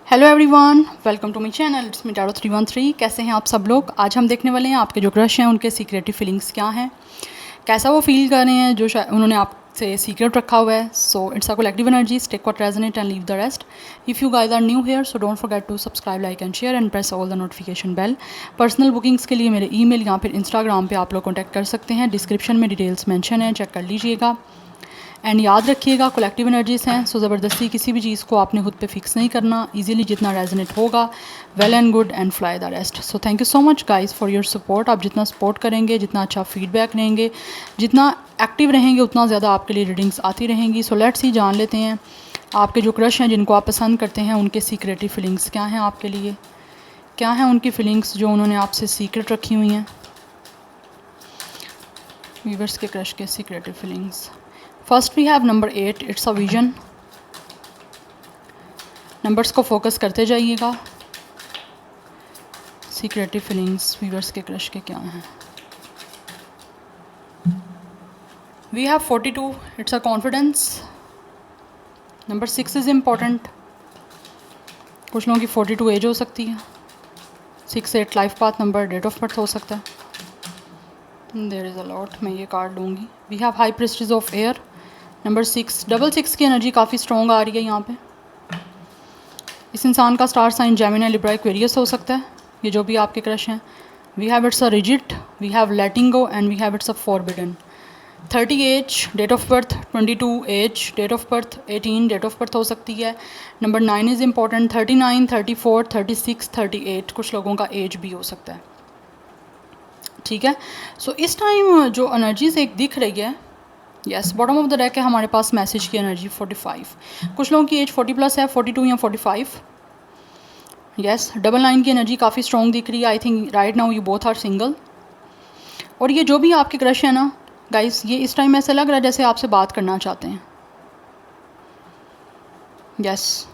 Hello everyone, welcome to my channel. It's me Tarot 313। कैसे हैं आप सब लोग। आज हम देखने वाले हैं आपके जो क्रश हैं उनके सीक्रेटिव फीलिंग्स क्या हैं, कैसा वो फील कर रहे हैं जो शायद उन्होंने आपसे सीक्रेट रखा हुआ है। So it's a collective energy, take what resonate and leave the rest. If you guys are new here so don't forget to subscribe, like and share and press all the notification bell. Personal bookings के लिए मेरे email या फिर Instagram पे आप लोग contact कर सकते हैं। डिस्क्रिप्शन में डिटेल्स मेंशन है, चेक कर लीजिएगा। एंड याद रखिएगा कलेक्टिव एनर्जीज हैं, सो ज़बरदस्ती किसी भी चीज़ को आपने खुद पे फिक्स नहीं करना। इजीली जितना रेजोनेट होगा well and good and fly the rest. So thank you so much guys for your support. आप जितना सपोर्ट करेंगे, जितना अच्छा फीडबैक लेंगे, जितना एक्टिव रहेंगे, उतना ज़्यादा आपके लिए रीडिंग्स आती रहेंगी। सो लेट्स ही जान लेते हैं आपके जो क्रश हैं, जिनको आप पसंद करते हैं, उनके सीक्रेटिव फीलिंग्स क्या हैं आपके लिए, क्या हैं उनकी फीलिंग्स जो उन्होंने आपसे सीक्रेट रखी हुई हैं। व्यूअर्स के क्रश के secretive feelings. First we have number 8, it's a vision. Numbers को फोकस करते जाइएगा। सीक्रेटिव फीलिंग्स व्यूअर्स के क्रश के क्या हैं। We have 42, it's a confidence. Number 6 is important. कुछ लोगों की 42 एज हो सकती है। 6, 8 life path number, date of birth हो सकता है। देयर इज़ अ लॉट, मैं ये कार्ड लूँगी। We have high prestige of air. Number 6, double 6 की एनर्जी काफ़ी स्ट्रॉन्ग आ रही है यहाँ पे। इस इंसान का star sign Gemini, Libra, Aquarius हो सकता है। ये जो भी आपके क्रश हैं। We have it's a rigid, we have letting go and we have it's a forbidden. 30 age, date of birth 22 age, date of birth 18, date of birth हो सकती है। Number 9 is important. 39, 34, 36, 38 कुछ लोगों का एज भी हो सकता है। ठीक है। सो इस टाइम जो एनर्जीज एक दिख रही है, yes, bottom of the deck है हमारे पास मैसेज की एनर्जी 45। कुछ लोगों की एज 40 प्लस है, 42 या 45। यस, डबल 9 की एनर्जी काफ़ी स्ट्रॉन्ग दिख रही है। I think right now you both are single. और ये जो भी आपके क्रश है ना गाइस, ये इस टाइम ऐसा लग रहा है जैसे आपसे बात करना चाहते हैं। यस,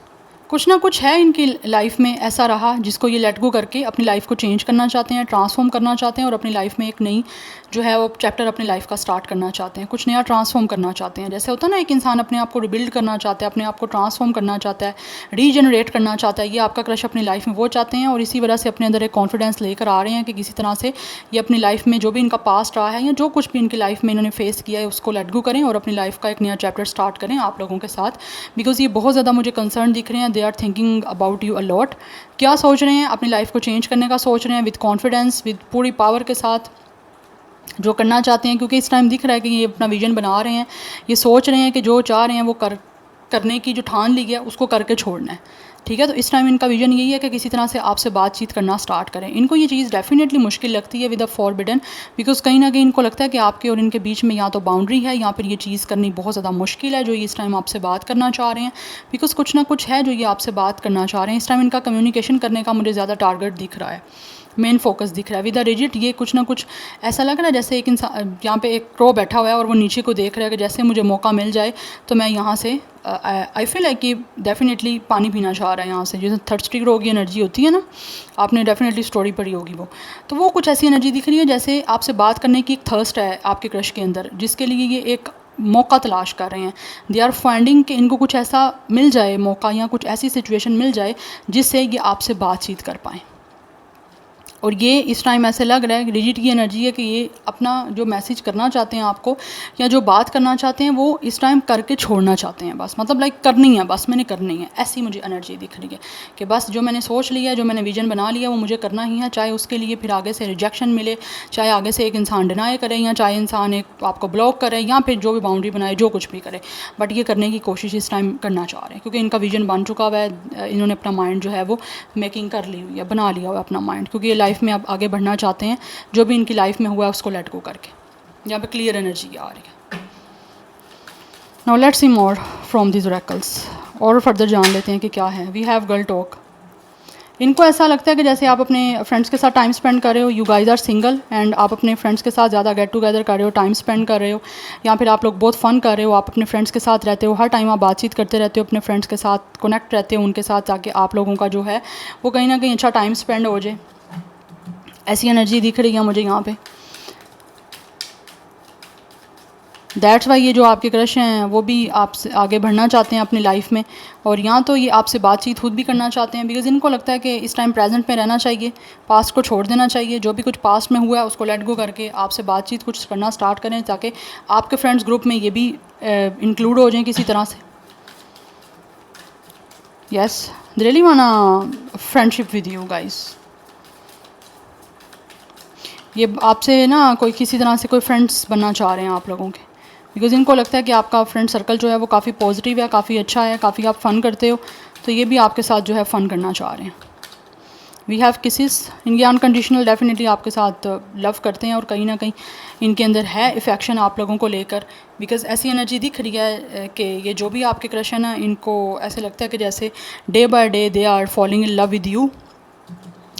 कुछ ना कुछ है इनकी लाइफ में ऐसा रहा जिसको ये लेट गो करके अपनी लाइफ को चेंज करना चाहते हैं, ट्रांसफॉर्म करना चाहते हैं और अपनी लाइफ में एक नई जो है वो चैप्टर अपनी लाइफ का स्टार्ट करना चाहते हैं। कुछ नया ट्रांसफॉर्म करना चाहते हैं। जैसे होता है ना, एक इंसान अपने आप को रिबिल्ड करना चाहता है, अपने आप को ट्रांसफॉर्म करना चाहता है, रीजनरेट करना चाहता है। ये आपका क्रश अपनी लाइफ में वो चाहते हैं और इसी वजह से अपने अंदर एक कॉन्फिडेंस लेकर आ रहे हैं कि किसी तरह से ये अपनी लाइफ में जो भी इनका पास्ट रहा है या जो कुछ भी इनकी लाइफ में इन्होंने फेस किया है उसको लेट गो करें और अपनी लाइफ का एक नया चैप्टर स्टार्ट करें आप लोगों के साथ। बिकॉज ये बहुत ज़्यादा मुझे कंसर्न दिख रहे हैं। They are thinking about you a lot. क्या सोच रहे हैं, अपनी लाइफ को चेंज करने का सोच रहे हैं विद कॉन्फिडेंस, विद पूरी पावर के साथ जो करना चाहते हैं। क्योंकि इस टाइम दिख रहा है कि ये अपना विजन बना रहे हैं। ये सोच रहे हैं कि जो चाह रहे हैं वो करने की जो ठान ली है उसको करके छोड़ना है। ठीक है। तो इस टाइम इनका विजन यही है कि किसी तरह से आपसे बातचीत करना स्टार्ट करें। इनको ये चीज़ डेफिनेटली मुश्किल लगती है विद अ फॉरबिडन, बिकॉज कहीं ना कहीं इनको लगता है कि आपके और इनके बीच में या तो बाउंड्री है या फिर ये चीज़ करनी बहुत ज़्यादा मुश्किल है जो ये इस टाइम आपसे बात करना चाह रहे हैं। बिकॉज कुछ ना कुछ है जो ये आपसे बात करना चाह रहे हैं। इस टाइम इनका कम्युनिकेशन करने का मुझे ज़्यादा टारगेट दिख रहा है, मेन फोकस दिख रहा है। विद अ रिजिट ये कुछ ना कुछ ऐसा लग रहा है जैसे एक इंसान यहाँ पे एक क्रो बैठा हुआ है और वो नीचे को देख रहा है कि जैसे मुझे मौका मिल जाए तो मैं यहाँ से आई फील लाइक कि डेफिनेटली पानी पीना चाह रहा है यहाँ से। जैसे थर्स्टी क्रो की एनर्जी होती है ना, आपने डेफिनेटली स्टोरी पढ़ी होगी वो। तो वो कुछ ऐसी एनर्जी दिख रही है जैसे आपसे बात करने की एक थर्स्ट है आपके क्रश के अंदर, जिसके लिए ये एक मौका तलाश कर रहे हैं। दे आर फाइंडिंग कि इनको कुछ ऐसा मिल जाए मौका या कुछ ऐसी सिचुएशन मिल जाए जिससे ये आपसे बातचीत कर पाएँ। और ये इस टाइम ऐसे लग रहा है, रिजिट की एनर्जी है कि ये अपना जो मैसेज करना चाहते हैं आपको या जो बात करना चाहते हैं वो इस टाइम करके छोड़ना चाहते हैं। बस मतलब लाइक करनी है, बस मैंने करनी है, ऐसी मुझे एनर्जी दिख रही है कि बस जो मैंने सोच लिया है, जो मैंने विजन बना लिया वो मुझे करना ही है। चाहे उसके लिए फिर आगे से रिजेक्शन मिले, चाहे आगे से एक इंसान डिनाई करे या चाहे इंसान एक आपको ब्लॉक करे या फिर जो भी बाउंड्री बनाए, जो कुछ भी करे, बट ये करने की कोशिश इस टाइम करना चाह रहे हैं क्योंकि इनका विजन बन चुका हुआ है। इन्होंने अपना माइंड जो है वो मेकिंग कर ली हुई है, बना लिया हुआ है अपना माइंड, क्योंकि ये लाइफ में अब आगे बढ़ना चाहते हैं। जो भी इनकी लाइफ में हुआ है उसको लेट गो करके यहाँ पे क्लियर एनर्जी आ रही है। Now let's see more from this oracles. और फर्दर जान लेते हैं कि क्या है। We have girl talk. इनको ऐसा लगता है कि जैसे आप अपने फ्रेंड्स के साथ टाइम स्पेंड कर रहे हो, you guys are single and आप अपने फ्रेंड्स के साथ ज़्यादा गेट टुगेदर कर रहे हो, टाइम स्पेंड कर रहे हो, या फिर आप लोग बहुत फ़न कर रहे हो, आप अपने फ्रेंड्स के साथ रहते हो, हर टाइम आप बातचीत करते रहते हो अपने फ्रेंड्स के साथ, कनेक्ट रहते हो उनके साथ, ताकि आप लोगों का जो है वो कहीं ना कहीं अच्छा टाइम स्पेंड हो जाए। ऐसी एनर्जी दिख रही है मुझे यहाँ पे। दैट्स वाई ये जो आपके क्रश हैं वो भी आपसे आगे बढ़ना चाहते हैं अपनी लाइफ में, और यहाँ तो ये आपसे बातचीत खुद भी करना चाहते हैं, बिकॉज़ इनको लगता है कि इस टाइम प्रेजेंट में रहना चाहिए, पास्ट को छोड़ देना चाहिए, जो भी कुछ पास्ट में हुआ है उसको लेट गो करके आपसे बातचीत कुछ करना स्टार्ट करें, ताकि आपके फ्रेंड्स ग्रुप में ये भी इंक्लूड हो जाएं किसी तरह से। Yes, they really want friendship with you guys. ये आपसे ना कोई किसी तरह से कोई फ्रेंड्स बनना चाह रहे हैं आप लोगों के, बिकॉज़ इनको लगता है कि आपका फ्रेंड सर्कल जो है वो काफ़ी पॉजिटिव है, काफ़ी अच्छा है, काफ़ी आप फ़न करते हो, तो ये भी आपके साथ जो है फ़न करना चाह रहे हैं। वी हैव किसिस, इनके अनकंडीशनल डेफिनेटली आपके साथ लव करते हैं, और कहीं ना कहीं इनके अंदर है इफ़ेक्शन आप लोगों को लेकर, बिकॉज़ ऐसी एनर्जी दिख रही है कि ये जो भी आपके क्रश है ना, इनको ऐसे लगता है कि जैसे day by day they are falling in love with you,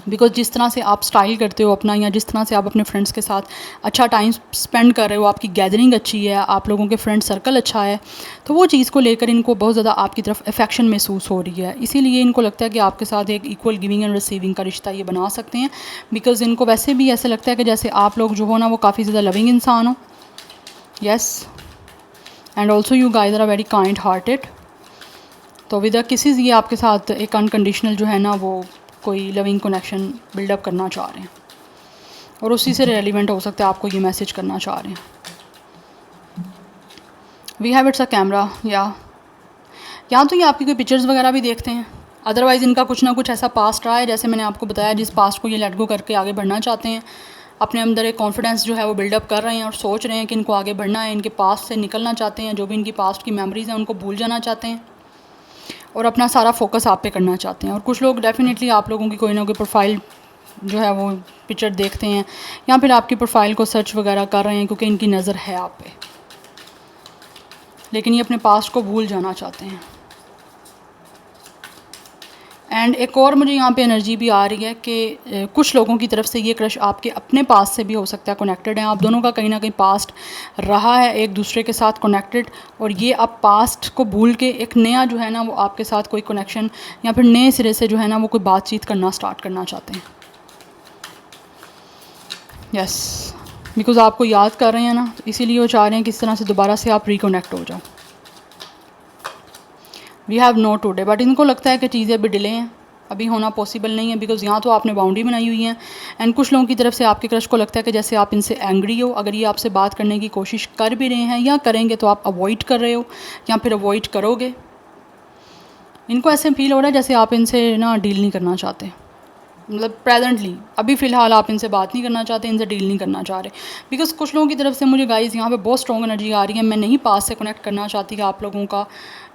because जिस तरह से आप स्टाइल करते हो अपना, या जिस तरह से आप अपने फ्रेंड्स के साथ अच्छा टाइम स्पेंड कर रहे हो, आपकी गैदरिंग अच्छी है, आप लोगों के फ्रेंड सर्कल अच्छा है, तो वो चीज़ को लेकर इनको बहुत ज़्यादा आपकी तरफ अफेक्शन महसूस हो रही है। इसीलिए इनको लगता है कि आपके साथ एक इक्वल गिविंग एंड रिसीविंग का रिश्ता ये बना सकते हैं, बिकॉज इनको वैसे भी ऐसा लगता है कि जैसे आप लोग जो हो ना वो काफ़ी ज़्यादा लविंग इंसान हो। Yes, and also you guys are very kind hearted. तो विद किसीज़ ये आपके साथ एक अनकंडीशनल जो है ना वो कोई लविंग कनेक्शन बिल्डअप करना चाह रहे हैं, और उसी से रेलिवेंट हो सकता है आपको ये मैसेज करना चाह रहे हैं। We have it's a camera, या तो ये आपकी कोई पिक्चर्स वगैरह भी देखते हैं, अदरवाइज़ इनका कुछ ना कुछ ऐसा पास्ट रहा है, जैसे मैंने आपको बताया, जिस पास्ट को ये लेट गो करके आगे बढ़ना चाहते हैं, अपने अंदर एक कॉन्फिडेंस जो है वो बिल्डअप कर रहे हैं, और सोच रहे हैं कि इनको आगे बढ़ना है, इनके पास्ट से निकलना चाहते हैं, जो भी इनकी पास्ट की मेमोरीज़ हैं उनको भूल जाना चाहते हैं, और अपना सारा फोकस आप पे करना चाहते हैं। और कुछ लोग डेफिनेटली आप लोगों की कोई ना कोई प्रोफाइल जो है वो पिक्चर देखते हैं, या फिर आपकी प्रोफाइल को सर्च वगैरह कर रहे हैं, क्योंकि इनकी नज़र है आप पे, लेकिन ये अपने पास्ट को भूल जाना चाहते हैं। एंड एक और मुझे यहाँ पे एनर्जी भी आ रही है कि कुछ लोगों की तरफ से ये क्रश आपके अपने पास्ट से भी हो सकता है कनेक्टेड है, आप दोनों का कहीं ना कहीं पास्ट रहा है एक दूसरे के साथ कनेक्टेड, और ये अब पास्ट को भूल के एक नया जो है ना वो आपके साथ कोई कनेक्शन, या फिर नए सिरे से जो है ना वो कोई बातचीत करना स्टार्ट करना चाहते हैं। यस, बिकॉज आपको याद कर रहे हैं ना, इसीलिए वो चाह रहे हैं किस तरह से दोबारा से आप रिकनेक्ट हो जाओ। We have no today, but इनको लगता है कि चीज़ें अभी डिले हैं, अभी होना पॉसिबल नहीं है, बिकॉज़ यहाँ तो आपने बाउंड्री बनाई हुई है, एंड कुछ लोगों की तरफ से आपके क्रश को लगता है कि जैसे आप इनसे एंग्री हो, अगर ये आपसे बात करने की कोशिश कर भी रहे हैं या करेंगे तो आप अवॉइड कर रहे हो, या फिर अवॉइड करोगे। इनको ऐसे फील हो रहा है जैसे आप इनसे ना डील नहीं करना चाहते, मतलब प्रेजेंटली अभी फ़िलहाल आप इनसे बात नहीं करना चाहते, इनसे डील नहीं करना चाह रहे, बिकॉज कुछ लोगों की तरफ से मुझे गाइस यहाँ पे बहुत स्ट्रॉन्ग एनर्जी आ रही है। मैं नहीं पास से कनेक्ट करना चाहती आप लोगों का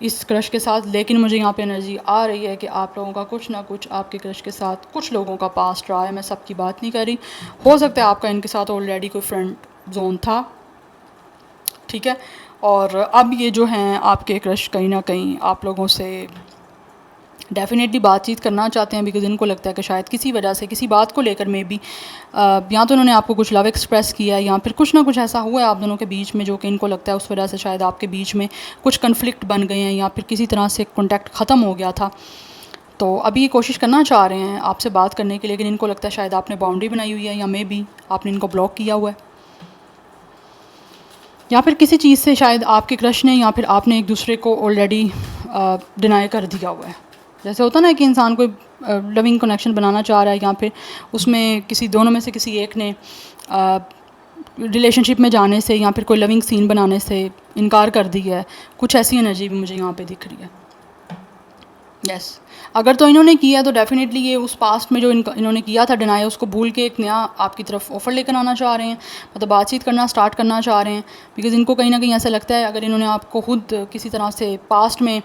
इस क्रश के साथ, लेकिन मुझे यहाँ पे एनर्जी आ रही है कि आप लोगों का कुछ ना कुछ आपके क्रश के साथ कुछ लोगों का पास्ट रहा है। मैं सबकी बात नहीं कर रही, हो सकता है आपका इनके साथ ऑलरेडी कोई फ्रेंड जोन था, ठीक है, और अब ये जो हैं आपके क्रश कहीं ना कहीं आप लोगों से डेफिनेटली बातचीत करना चाहते हैं, बिकॉज इनको लगता है कि शायद किसी वजह से किसी बात को लेकर मे बी या तो उन्होंने आपको कुछ लव एक्सप्रेस किया है, या फिर कुछ ना कुछ ऐसा हुआ है आप दोनों के बीच में जो कि इनको लगता है उस वजह से शायद आपके बीच में कुछ कन्फ्लिक्ट बन गए हैं, या फिर किसी तरह से कॉन्टैक्ट ख़त्म हो गया था। तो अभी ये कोशिश करना चाह रहे हैं आपसे बात करने की, लेकिन इनको लगता है शायद आपने बाउंड्री बनाई हुई है, या मे बी आपने इनको ब्लॉक किया हुआ है, या फिर किसी चीज़ से शायद आपके क्रश ने या फिर आपने एक दूसरे को ऑलरेडी डिनाई कर दिया हुआ है। जैसे होता ना कि इंसान कोई लविंग कनेक्शन बनाना चाह रहा है, या फिर उसमें किसी दोनों में से किसी एक ने रिलेशनशिप में जाने से या फिर कोई लविंग सीन बनाने से इनकार कर दिया है, कुछ ऐसी एनर्जी भी मुझे यहाँ पे दिख रही है। यस, अगर तो इन्होंने किया तो डेफिनेटली ये उस पास्ट में जो इन्होंने किया था डिनाई, उसको भूल के एक नया आपकी तरफ ऑफ़र लेकर आना चाह रहे हैं, मतलब बातचीत करना स्टार्ट करना चाह रहे हैं, बिकॉज़ इनको कहीं ना कहीं ऐसा लगता है अगर इन्होंने आपको खुद किसी तरह से पास्ट में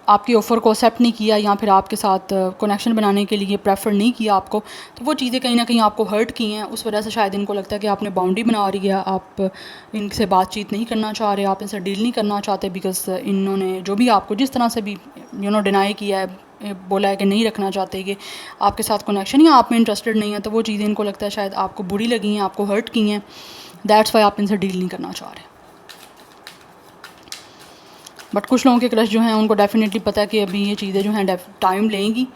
आपकी ऑफ़र को एक्सेप्ट नहीं किया, या फिर आपके साथ कनेक्शन बनाने के लिए प्रेफर नहीं किया आपको, तो वो चीज़ें कहीं ना कहीं आपको हर्ट की हैं, उस वजह से शायद इनको लगता है कि आपने बाउंड्री बना रही है, आप इनसे बातचीत नहीं करना चाह रहे, आप इनसे डील नहीं करना चाहते, बिकॉज इन्होंने जो भी आपको जिस तरह से भी डिनाई किया है, बोला है कि नहीं रखना चाहते कि आपके साथ कनेक्शन, या आप में इंटरेस्टेड नहीं है, तो वो चीज़ें इनको लगता है शायद आपको बुरी लगी हैं, आपको हर्ट की हैं, दैट्स वाई आप इनसे डील नहीं करना चाह रहे। बट कुछ लोगों के क्रश जो हैं उनको डेफिनेटली पता है कि अभी ये चीज़ें जो हैं टाइम लेंगी,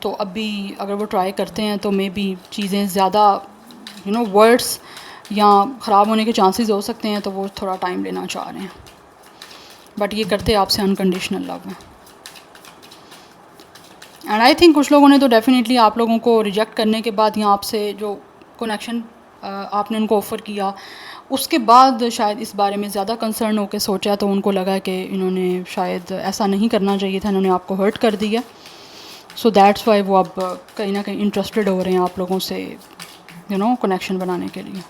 तो अभी अगर वो ट्राई करते हैं तो मे बी चीज़ें ज़्यादा वर्ड्स या ख़राब होने के चांसेस हो सकते हैं, तो वो थोड़ा टाइम लेना चाह रहे हैं, बट ये करते आपसे अनकंडीशनल लव है। एंड आई थिंक कुछ लोगों ने तो डेफिनेटली आप लोगों को रिजेक्ट करने के बाद या आपसे जो कनेक्शन आपने उनको ऑफ़र किया उसके बाद शायद इस बारे में ज़्यादा कंसर्न होकर सोचा, तो उनको लगा कि इन्होंने शायद ऐसा नहीं करना चाहिए था, इन्होंने आपको हर्ट कर दिया। सो दैट्स वाई वो अब कहीं ना कहीं इंटरेस्टेड हो रहे हैं आप लोगों से कनेक्शन बनाने के लिए।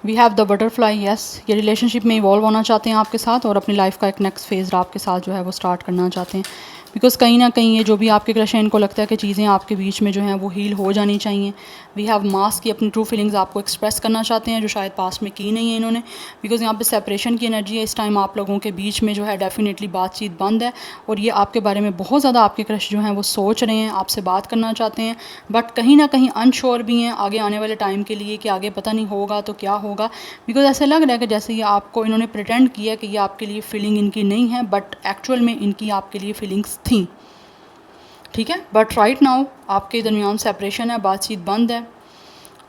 We have the butterfly, yes, ये रिलेशनशिप में इवॉल्व होना चाहते हैं आपके साथ और अपनी लाइफ का एक नेक्स्ट फेज़ आपके साथ जो है वो स्टार्ट करना चाहते हैं, बिकॉज़ कहीं ना कहीं ये जो भी आपके क्रश हैं इनको लगता है कि चीज़ें आपके बीच में जो हैं वो हील हो जानी चाहिए। वी हैव मास्क की अपनी ट्रू फीलिंग्स आपको एक्सप्रेस करना चाहते हैं जो शायद पास्ट में की नहीं है इन्होंने, बिकॉज़ यहाँ पे सेपरेशन की एनर्जी है। इस टाइम आप लोगों के बीच में जो है डेफिनेटली बातचीत बंद है और ये आपके बारे में बहुत ज़्यादा आपके क्रश जो हैं वो सोच रहे हैं, आपसे बात करना चाहते हैं, बट कहीं ना कहीं अनश्योर भी हैं आगे आने वाले टाइम के लिए कि आगे पता नहीं होगा तो क्या होगा, बिकॉज ऐसे लग रहा है कि जैसे ये आपको इन्होंने प्रिटेंड किया कि ये आपके लिए फीलिंग इनकी नहीं है, बट एक्चुअल में इनकी आपके लिए फीलिंग्स थी, ठीक है। बट राइट नाउ आपके दरमियान सेपरेशन है, बातचीत बंद है।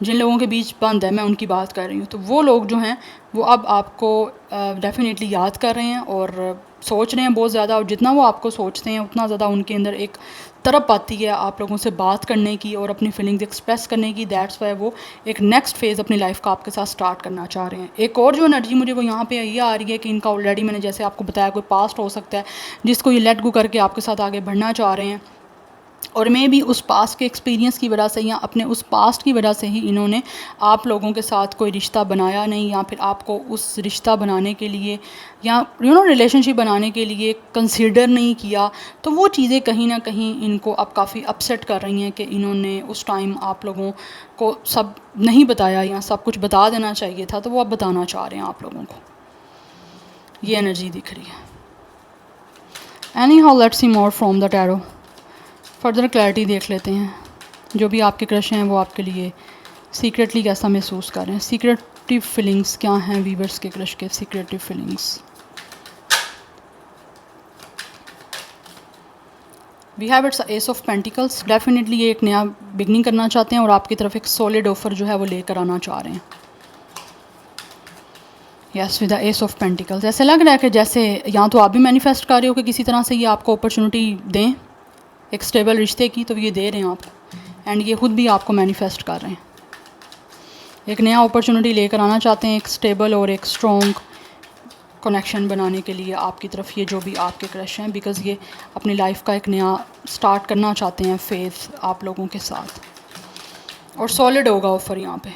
जिन लोगों के बीच बंद है मैं उनकी बात कर रही हूँ, तो वो लोग जो हैं वो अब आपको डेफिनेटली याद कर रहे हैं और सोच रहे हैं बहुत ज़्यादा, और जितना वो आपको सोचते हैं उतना ज़्यादा उनके अंदर एक तरफ आती है आप लोगों से बात करने की और अपनी फीलिंग्स एक्सप्रेस करने की। दैट्स वाई वो एक नेक्स्ट फेज़ अपनी लाइफ का आपके साथ स्टार्ट करना चाह रहे हैं। एक और जो एनर्जी मुझे वो यहाँ पे ये आ रही है कि इनका ऑलरेडी मैंने जैसे आपको बताया कोई पास्ट हो सकता है जिसको ये लेट गो करके आपके साथ आगे बढ़ना चाह रहे हैं, और मे भी उस पास्ट के एक्सपीरियंस की वजह से या अपने उस पास्ट की वजह से ही इन्होंने आप लोगों के साथ कोई रिश्ता बनाया नहीं, या फिर आपको उस रिश्ता बनाने के लिए या रिलेशनशिप बनाने के लिए कंसीडर नहीं किया। तो वो चीज़ें कहीं ना कहीं इनको अब काफ़ी अपसेट कर रही हैं कि इन्होंने उस टाइम आप लोगों को सब नहीं बताया या सब कुछ बता देना चाहिए था, तो वो अब बताना चाह रहे हैं आप लोगों को। ये एनर्जी दिख रही है। Any how let's see more from the tarot. Further clarity देख लेते हैं। जो भी आपके क्रश हैं वो आपके लिए सीक्रेटली कैसा महसूस कर रहे हैं, सीक्रेटिव फीलिंग्स क्या हैं वीवर्स के क्रश के secretive feelings. We have it's ace of pentacles. Definitely ये एक नया बिगनिंग करना चाहते हैं और आपकी तरफ एक सॉलिड ऑफर जो है वो लेकर आना चाह रहे हैं। Yes, with the S of pentacles ऐसे लग रहा है कि जैसे या तो आप भी मैनिफेस्ट कर रहे हो कि किसी तरह से ये आपको अपॉर्चुनिटी दें एक स्टेबल रिश्ते की, तो ये दे रहे हैं आपको, एंड ये खुद भी आपको मैनिफेस्ट कर रहे हैं। एक नया अपॉर्चुनिटी लेकर आना चाहते हैं, एक स्टेबल और एक स्ट्रॉन्ग कनेक्शन बनाने के लिए आपकी तरफ ये जो भी आपके क्रश हैं, बिकॉज़ ये अपनी लाइफ का एक नया स्टार्ट करना चाहते हैं फेज़ आप लोगों के साथ, और सॉलिड होगा ऑफर यहाँ पे।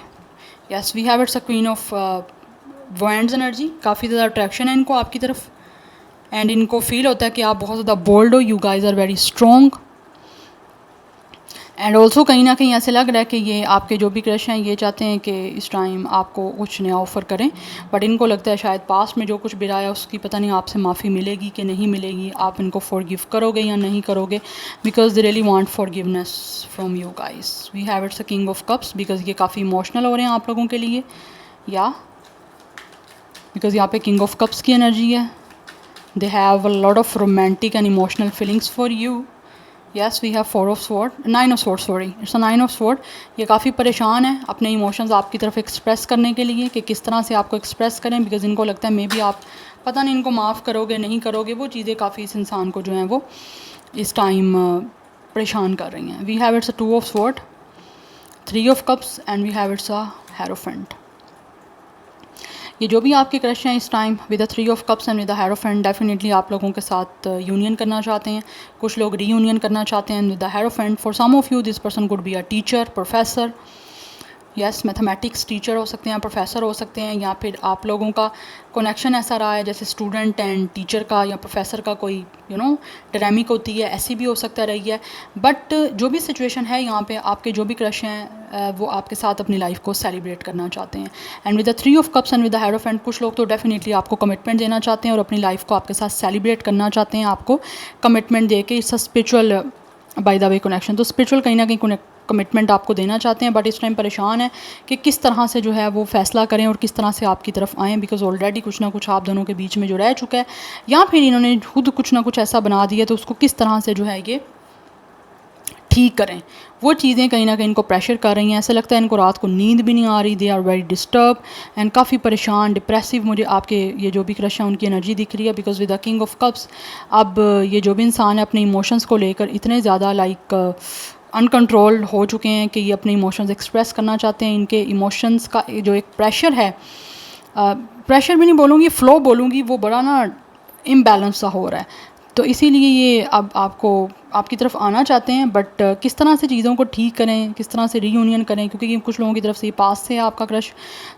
Yes, we have it's a queen of wands energy. काफ़ी ज़्यादा अट्रैक्शन है इनको आपकी तरफ, एंड इनको फील होता है कि आप बहुत ज़्यादा बोल्ड हो, you guys are very strong, and also कहीं ना कहीं ऐसे लग रहा है कि ये आपके जो भी क्रश हैं ये चाहते हैं कि इस टाइम आपको कुछ नया ऑफ़र करें, बट इनको लगता है शायद पास्ट में जो कुछ भी रहा है उसकी पता नहीं आपसे माफ़ी मिलेगी कि नहीं मिलेगी, आप इनको फॉरगिव करोगे या नहीं करोगे, because they really want forgiveness from you guys. We have it's a king of cups, because ये काफ़ी इमोशनल हो रहे हैं आप लोगों के लिए, या बिकॉज यहाँ पे किंग ऑफ कप्स की एनर्जी है। They have a lot of romantic and emotional feelings for you. Yes, we have four of sword, nine of sword, sorry it's a nine of sword. ये काफ़ी परेशान है अपने emotions आपकी तरफ express करने के लिए कि किस तरह से आपको एक्सप्रेस करें, बिकॉज इनको लगता है मे बी आप पता नहीं इनको माफ़ करोगे नहीं करोगे, वो चीज़ें काफ़ी इस इंसान को जो हैं वो इस टाइम परेशान कर रही हैं। We have it's a two of sword, three of cups, and we have it's a hierophant. ये जो भी आपके क्रश हैं इस time with the three of cups and with the hierophant, definitely आप लोगों के साथ यूनियन करना चाहते हैं। कुछ लोग रीयूनियन करना चाहते हैं with the hierophant. For some of you this person could be a teacher, professor, yes, mathematics teacher हो सकते हैं, प्रोफेसर हो सकते हैं, या फिर आप लोगों का कनेक्शन ऐसा रहा है जैसे स्टूडेंट एंड टीचर का या प्रोफेसर का कोई डायनामिक होती है, ऐसी भी हो सकता रही है। बट जो भी सिचुएशन है यहाँ पे आपके जो भी क्रश हैं वो आपके साथ अपनी लाइफ को सेलिब्रेट करना चाहते हैं। And with the three of cups and with the hierophant, कुछ लोग तो डेफिनेटली आपको कमिटमेंट देना चाहते हैं और अपनी लाइफ को आपके साथ सेलिब्रेट करना चाहते हैं, आपको कमिटमेंट दे के। It's a spiritual by the way connection, तो स्पिरिचुअल कहीं ना कहीं कमिटमेंट आपको देना चाहते हैं, बट इस टाइम परेशान है कि किस तरह से जो है वो फ़ैसला करें और किस तरह से आपकी तरफ आएँ, बिकॉज ऑलरेडी कुछ ना कुछ आप दोनों के बीच में जो रह चुका है, या फिर इन्होंने खुद कुछ ना कुछ ऐसा बना दिया तो उसको किस तरह से जो है ये ठीक करें। वो चीज़ें कहीं ना कहीं इनको प्रेशर कर रही हैं, ऐसा लगता है इनको रात को नींद भी नहीं आ रही, they are very disturb and काफ़ी परेशान, डिप्रेसिव। मुझे आपके ये जो भी क्रश है उनकी एनर्जी दिख रही है, because with the king of cups अब ये जो भी इंसान है अपने इमोशंस को लेकर इतने ज़्यादा लाइक अनकंट्रोल्ड हो चुके हैं कि ये अपने इमोशंस एक्सप्रेस करना चाहते हैं। इनके इमोशंस का जो एक प्रेशर है, प्रेशर भी नहीं बोलूँगी, फ़्लो बोलूँगी, वो बड़ा ना इम्बैलेंस सा हो रहा है। तो इसीलिए ये अब आपको आपकी तरफ आना चाहते हैं, बट किस तरह से चीज़ों को ठीक करें, किस तरह से रीयूनियन करें, क्योंकि कुछ लोगों की तरफ से ये पास से है आपका क्रश,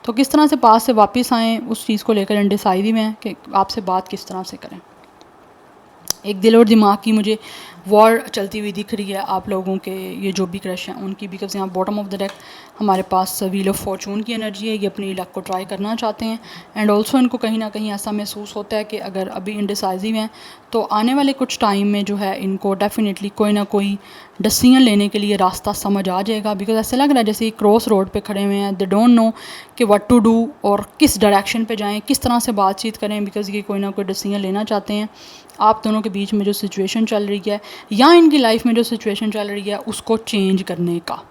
तो किस तरह से पास से वापस आएँ उस चीज़ को लेकर अनडिसाइड में कि आपसे बात किस तरह से करें। एक दिल और दिमाग की मुझे वॉर चलती हुई दिख रही है आप लोगों के ये जो भी क्रश हैं उनकी, बिकॉज यहाँ बॉटम ऑफ द डेक हमारे पास व्हील ऑफ फॉर्चून की एनर्जी है। ये अपनी लक को ट्राई करना चाहते हैं एंड ऑल्सो इनको कहीं ना कहीं ऐसा महसूस होता है कि अगर अभी इनडिसाइजिव हैं तो आने वाले कुछ टाइम में जो है इनको डेफिनेटली कोई ना कोई डिसीजन लेने के लिए रास्ता समझ आ जाएगा। बिकॉज ऐसा लग रहा है जैसे क्रॉस रोड पे खड़े हुए हैं, दे डोंट नो कि व्हाट टू डू और किस डायरेक्शन पे जाएं, किस तरह से बातचीत करें, बिकॉज ये कोई ना कोई डिसीजन लेना चाहते हैं। आप दोनों के बीच में जो सिचुएशन चल रही है या इनकी लाइफ में जो सिचुएशन चल रही है उसको चेंज करने का,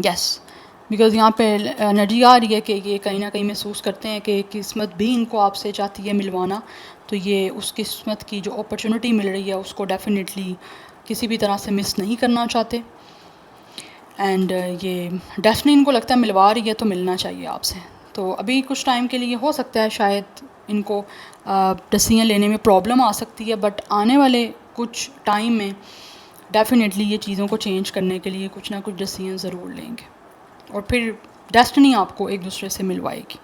यस बिकॉज यहाँ पे एनर्जी आ रही है कि ये कहीं ना कहीं महसूस करते हैं कि किस्मत भी इनको आपसे चाहती है मिलवाना, तो ये उस किस्मत की जो अपॉर्चुनिटी मिल रही है उसको डेफिनेटली किसी भी तरह से मिस नहीं करना चाहते। एंड ये डेस्टिनी इनको लगता है मिलवा रही है तो मिलना चाहिए आपसे। तो अभी कुछ टाइम के लिए हो सकता है शायद इनको डिसीजन लेने में प्रॉब्लम आ सकती है, बट आने वाले कुछ टाइम में डेफिनेटली ये चीज़ों को चेंज करने के लिए कुछ ना कुछ डिसीजन ज़रूर लेंगे और फिर डेस्टिनी आपको एक दूसरे से मिलवाएगी।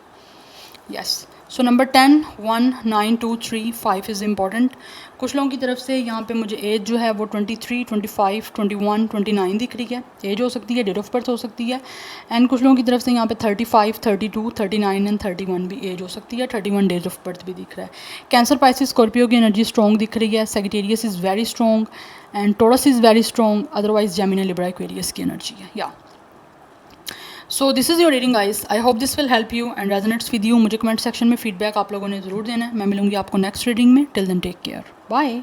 Yes, so number 10, 1, 9, 2, 3, 5 is important. कुछ लोगों की तरफ से यहाँ पे मुझे एज जो है वो 23, 25, 21, 29 दिख रही है। एज हो सकती है, डेट ऑफ बर्थ हो सकती है। एंड कुछ लोगों की तरफ से यहाँ पे 35, 32, 39 एंड 31 भी एज हो सकती है। 31 डेट ऑफ बर्थ भी दिख रहा है। कैंसर, पाइसिस, स्कॉर्पियो की एनर्जी स्ट्रॉन्ग दिख रही है। Sagittarius is very strong and Taurus is very strong. Otherwise Gemini, Libra, Aquarius की एनर्जी है। या so this is your reading guys. I hope this will help you and resonates with you. मुझे comment section में feedback आप लोगों ने ज़रूर देना है। मैं मिलूंगी आपको नेक्स्ट रीडिंग में। Till then take care, bye.